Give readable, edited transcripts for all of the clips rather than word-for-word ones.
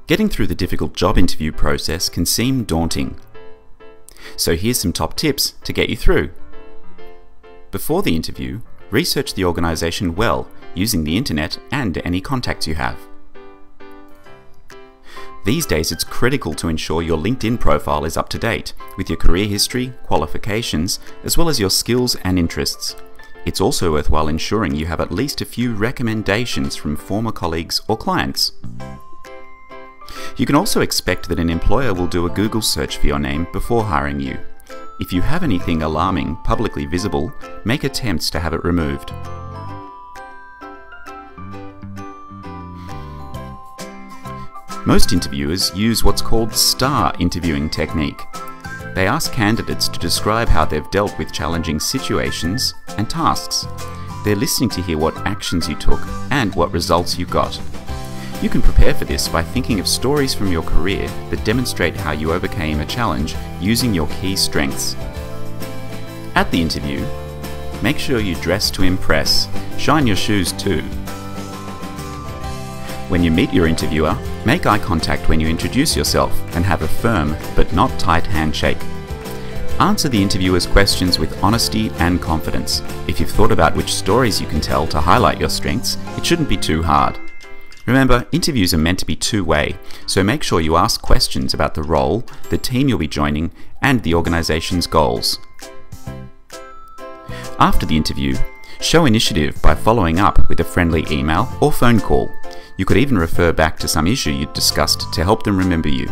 Getting through the difficult job interview process can seem daunting. So here's some top tips to get you through. Before the interview, research the organisation well using the internet and any contacts you have. These days it's critical to ensure your LinkedIn profile is up to date with your career history, qualifications, as well as your skills and interests. It's also worthwhile ensuring you have at least a few recommendations from former colleagues or clients. You can also expect that an employer will do a Google search for your name before hiring you. If you have anything alarming publicly visible, make attempts to have it removed. Most interviewers use what's called STAR interviewing technique. They ask candidates to describe how they've dealt with challenging situations and tasks. They're listening to hear what actions you took and what results you got. You can prepare for this by thinking of stories from your career that demonstrate how you overcame a challenge using your key strengths. At the interview, make sure you dress to impress. Shine your shoes too. When you meet your interviewer, make eye contact when you introduce yourself and have a firm but not tight handshake. Answer the interviewer's questions with honesty and confidence. If you've thought about which stories you can tell to highlight your strengths, it shouldn't be too hard. Remember, interviews are meant to be two-way, so make sure you ask questions about the role, the team you'll be joining, and the organization's goals. After the interview, show initiative by following up with a friendly email or phone call. You could even refer back to some issue you'd discussed to help them remember you.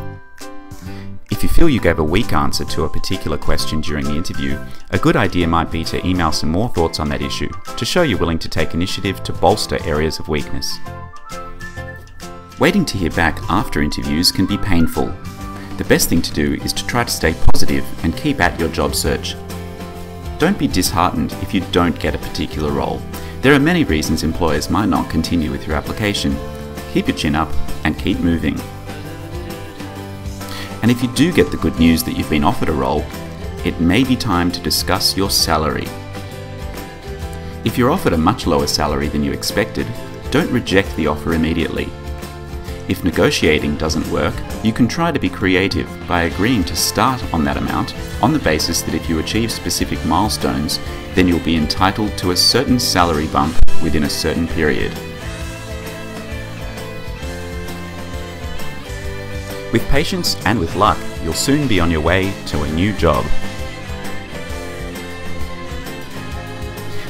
If you feel you gave a weak answer to a particular question during the interview, a good idea might be to email some more thoughts on that issue to show you're willing to take initiative to bolster areas of weakness. Waiting to hear back after interviews can be painful. The best thing to do is to try to stay positive and keep at your job search. Don't be disheartened if you don't get a particular role. There are many reasons employers might not continue with your application. Keep your chin up and keep moving. And if you do get the good news that you've been offered a role, it may be time to discuss your salary. If you're offered a much lower salary than you expected, don't reject the offer immediately. If negotiating doesn't work, you can try to be creative by agreeing to start on that amount on the basis that if you achieve specific milestones, then you'll be entitled to a certain salary bump within a certain period. With patience and with luck, you'll soon be on your way to a new job.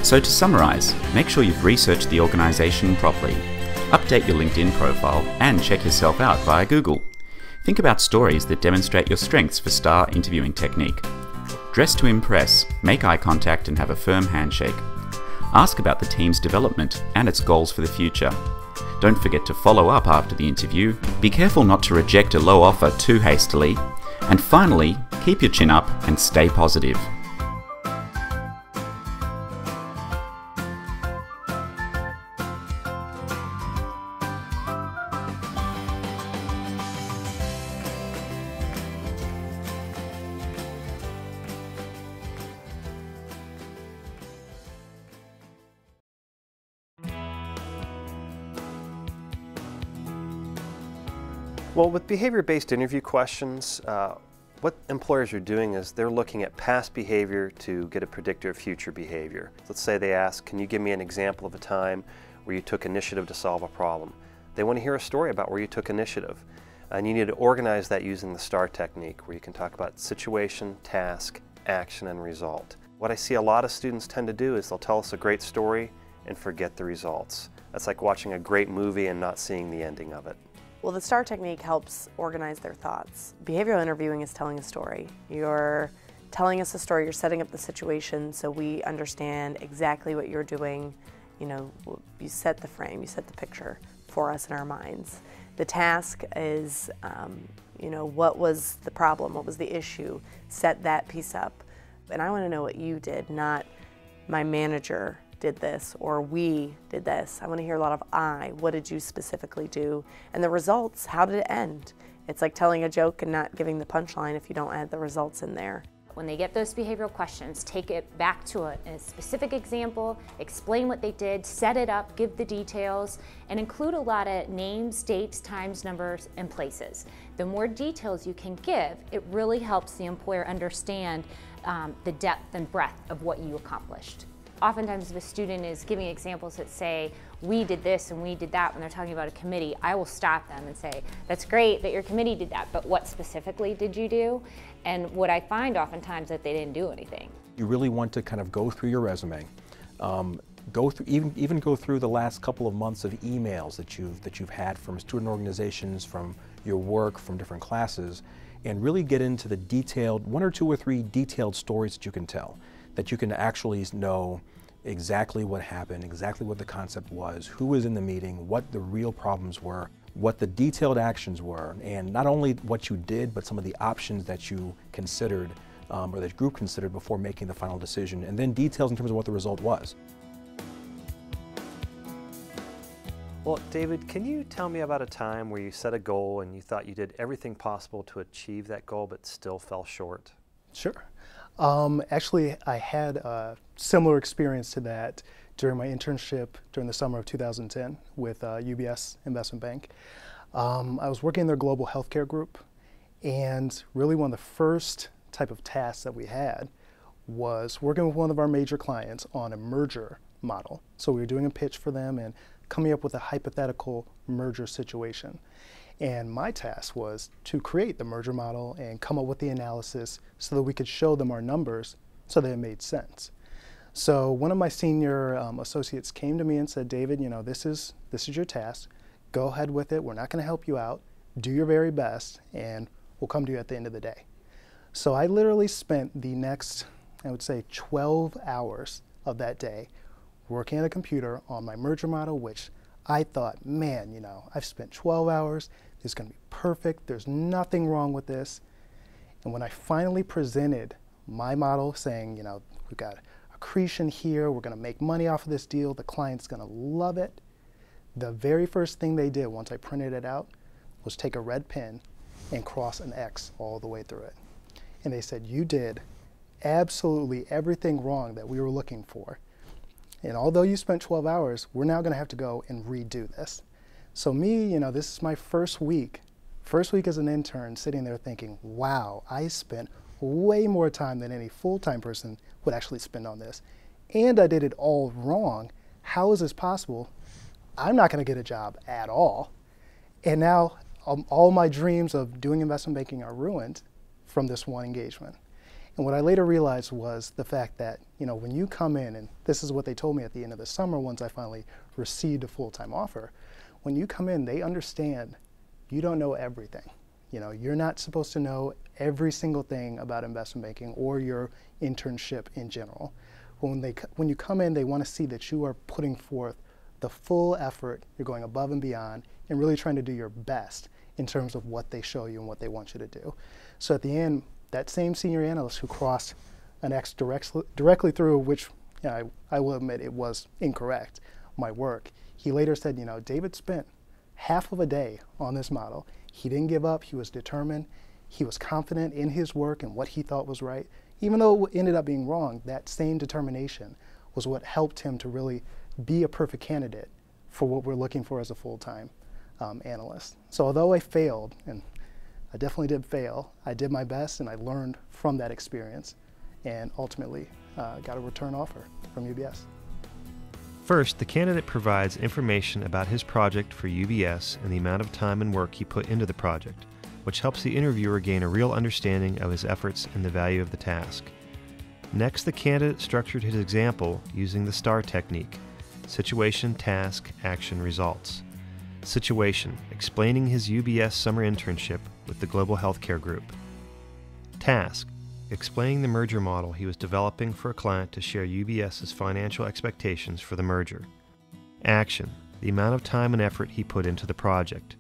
So to summarize, make sure you've researched the organization properly. Update your LinkedIn profile and check yourself out via Google. Think about stories that demonstrate your strengths for STAR interviewing technique. Dress to impress, make eye contact and have a firm handshake. Ask about the team's development and its goals for the future. Don't forget to follow up after the interview. Be careful not to reject a low offer too hastily. And finally, keep your chin up and stay positive. Well, with behavior-based interview questions, what employers are doing is they're looking at past behavior to get a predictor of future behavior. Let's say they ask, can you give me an example of a time where you took initiative to solve a problem? They want to hear a story about where you took initiative. And you need to organize that using the STAR technique, where you can talk about situation, task, action, and result. What I see a lot of students tend to do is they'll tell us a great story and forget the results. That's like watching a great movie and not seeing the ending of it. Well, the STAR technique helps organize their thoughts. Behavioral interviewing is telling a story. You're telling us a story, you're setting up the situation so we understand exactly what you're doing. You know, you set the frame, you set the picture for us in our minds. The task is, you know, what was the problem, what was the issue, set that piece up. And I want to know what you did, not my manager did this or we did this. I want to hear a lot of I. What did you specifically do? And the results, how did it end? It's like telling a joke and not giving the punchline if you don't add the results in there. When they get those behavioral questions, take it back to a specific example, explain what they did, set it up, give the details, and include a lot of names, dates, times, numbers, and places. The more details you can give, it really helps the employer understand the depth and breadth of what you accomplished. Oftentimes if a student is giving examples that say, we did this and we did that when they're talking about a committee, I will stop them and say, that's great that your committee did that, but what specifically did you do? And what I find oftentimes that they didn't do anything. You really want to kind of go through your resume, go through even go through the last couple of months of emails that you've had from student organizations, from your work, from different classes, and really get into the detailed, 1 or 2 or 3 detailed stories that you can tell, that you can actually know exactly what happened, exactly what the concept was, who was in the meeting, what the real problems were, what the detailed actions were, and not only what you did, but some of the options that you considered or that group considered before making the final decision, and then details in terms of what the result was. Well, David, can you tell me about a time where you set a goal and you thought you did everything possible to achieve that goal but still fell short? Sure. Actually, I had a similar experience to that during my internship during the summer of 2010 with UBS Investment Bank. I was working in their global healthcare group, and really one of the first type of tasks that we had was working with one of our major clients on a merger model. So we were doing a pitch for them and coming up with a hypothetical merger situation. And my task was to create the merger model and come up with the analysis so that we could show them our numbers so that it made sense. So one of my senior associates came to me and said, David, you know, this is your task. Go ahead with it. We're not going to help you out. Do your very best, and we'll come to you at the end of the day. So I literally spent the next, I would say, 12 hours of that day working at a computer on my merger model, which I thought, man, you know, I've spent 12 hours. This is going to be perfect. There's nothing wrong with this. And when I finally presented my model saying, you know, we've got accretion here, we're going to make money off of this deal, the client's going to love it, the very first thing they did once I printed it out was take a red pen and cross an X all the way through it. And they said, you did absolutely everything wrong that we were looking for. And although you spent 12 hours, we're now going to have to go and redo this. So me, you know, this is my first week as an intern, sitting there thinking, wow, I spent way more time than any full-time person would actually spend on this. And I did it all wrong. How is this possible? I'm not going to get a job at all. And now all my dreams of doing investment banking are ruined from this one engagement. And what I later realized was the fact that, you know, when you come in, and this is what they told me at the end of the summer once I finally received a full-time offer, when you come in, they understand you don't know everything. You know, you're not supposed to know every single thing about investment banking or your internship in general. When you come in, they want to see that you are putting forth the full effort, you're going above and beyond, and really trying to do your best in terms of what they show you and what they want you to do. So at the end, that same senior analyst who crossed an X directly through, which, you know, I will admit it was incorrect, my work, he later said, you know, David spent half of a day on this model. He didn't give up. He was determined. He was confident in his work and what he thought was right. Even though it ended up being wrong, that same determination was what helped him to really be a perfect candidate for what we're looking for as a full-time analyst. So although I failed, and I definitely did fail, I did my best and I learned from that experience and ultimately got a return offer from UBS. First, the candidate provides information about his project for UBS and the amount of time and work he put into the project, which helps the interviewer gain a real understanding of his efforts and the value of the task. Next, the candidate structured his example using the STAR technique: situation, task, action, results. Situation, explaining his UBS summer internship with the Global Healthcare Group. Task, explaining the merger model he was developing for a client to share UBS's financial expectations for the merger. Action, the amount of time and effort he put into the project.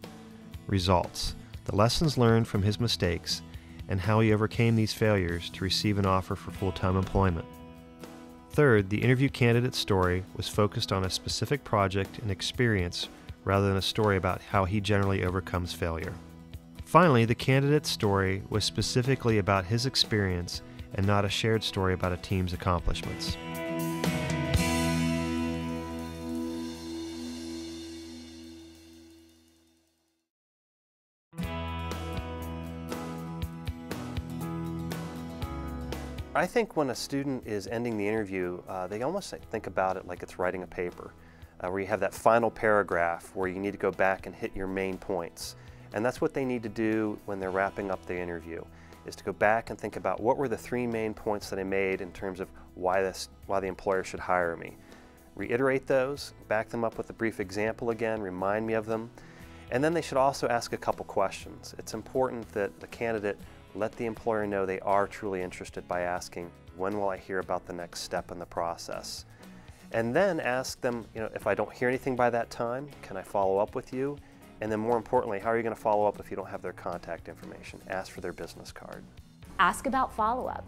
Results, the lessons learned from his mistakes and how he overcame these failures to receive an offer for full-time employment. Third, the interview candidate's story was focused on a specific project and experience rather than a story about how he generally overcomes failure. Finally, the candidate's story was specifically about his experience and not a shared story about a team's accomplishments. I think when a student is ending the interview, they almost think about it like it's writing a paper, where you have that final paragraph where you need to go back and hit your main points. And that's what they need to do when they're wrapping up the interview, is to go back and think about what were the 3 main points that I made in terms of why the employer should hire me. Reiterate those, back them up with a brief example again, remind me of them, and then they should also ask a couple questions. It's important that the candidate let the employer know they are truly interested by asking, when will I hear about the next step in the process? And then ask them, if I don't hear anything by that time, can I follow up with you? And then more importantly, how are you going to follow up if you don't have their contact information? Ask for their business card. Ask about follow-up.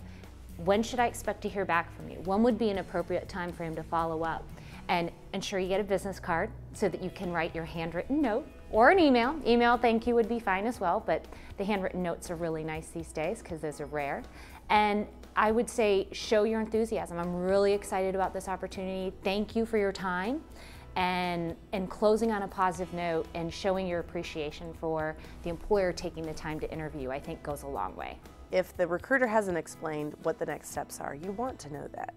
When should I expect to hear back from you? When would be an appropriate time frame to follow up? And ensure you get a business card so that you can write your handwritten note or an email. Email thank you would be fine as well, but the handwritten notes are really nice these days because those are rare. And I would say show your enthusiasm. I'm really excited about this opportunity. Thank you for your time. And closing on a positive note and showing your appreciation for the employer taking the time to interview, I think goes a long way. If the recruiter hasn't explained what the next steps are, you want to know that.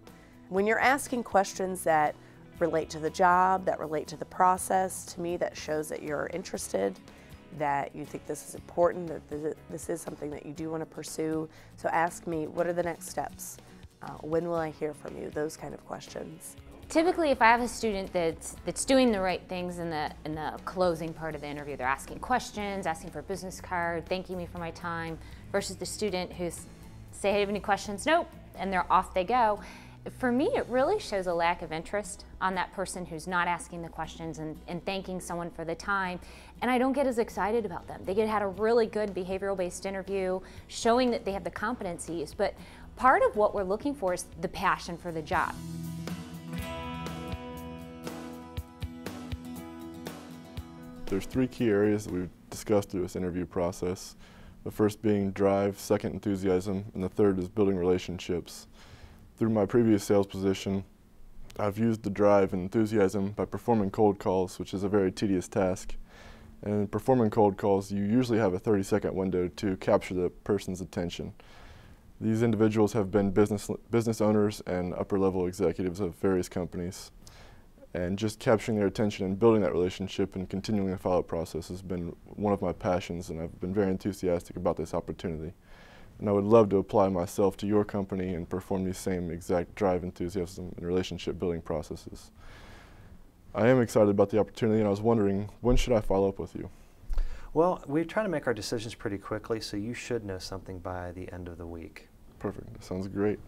When you're asking questions that relate to the job, that relate to the process, to me that shows that you're interested, that you think this is important, that this is something that you do want to pursue. So ask me, what are the next steps? When will I hear from you? Those kind of questions. Typically, if I have a student that's doing the right things in the closing part of the interview, they're asking questions, asking for a business card, thanking me for my time, versus the student who's say, hey, have any questions? Nope, and they're off they go. For me, it really shows a lack of interest on that person who's not asking the questions and thanking someone for the time, and I don't get as excited about them. They had a really good behavioral-based interview, showing that they have the competencies, but part of what we're looking for is the passion for the job. There's 3 key areas that we've discussed through this interview process. The first being drive, second enthusiasm, and the third is building relationships. Through my previous sales position, I've used the drive and enthusiasm by performing cold calls, which is a very tedious task. And in performing cold calls, you usually have a 30-second window to capture the person's attention. These individuals have been business owners and upper-level executives of various companies. And just capturing their attention and building that relationship and continuing the follow-up process has been one of my passions, and I've been very enthusiastic about this opportunity. And I would love to apply myself to your company and perform these same exact drive, enthusiasm, and relationship building processes. I am excited about the opportunity, and I was wondering, when should I follow up with you? Well, we try to make our decisions pretty quickly, so you should know something by the end of the week. Perfect. That sounds great.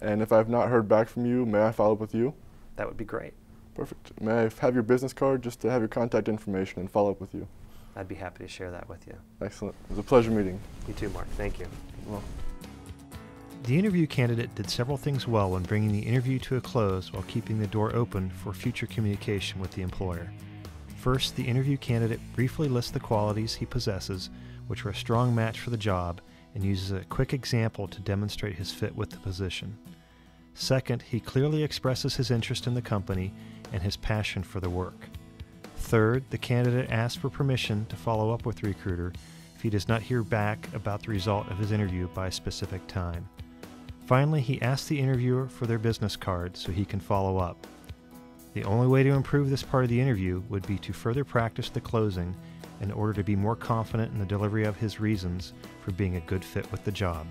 And if I've not heard back from you, may I follow up with you? That would be great. Perfect. May I have your business card just to have your contact information and follow up with you? I'd be happy to share that with you. Excellent. It was a pleasure meeting. You too, Mark. Thank you. Well. The interview candidate did several things well when bringing the interview to a close while keeping the door open for future communication with the employer. First, the interview candidate briefly lists the qualities he possesses which are a strong match for the job and uses a quick example to demonstrate his fit with the position. Second, he clearly expresses his interest in the company and his passion for the work. Third, the candidate asks for permission to follow up with the recruiter if he does not hear back about the result of his interview by a specific time. Finally, he asks the interviewer for their business card so he can follow up. The only way to improve this part of the interview would be to further practice the closing in order to be more confident in the delivery of his reasons for being a good fit with the job.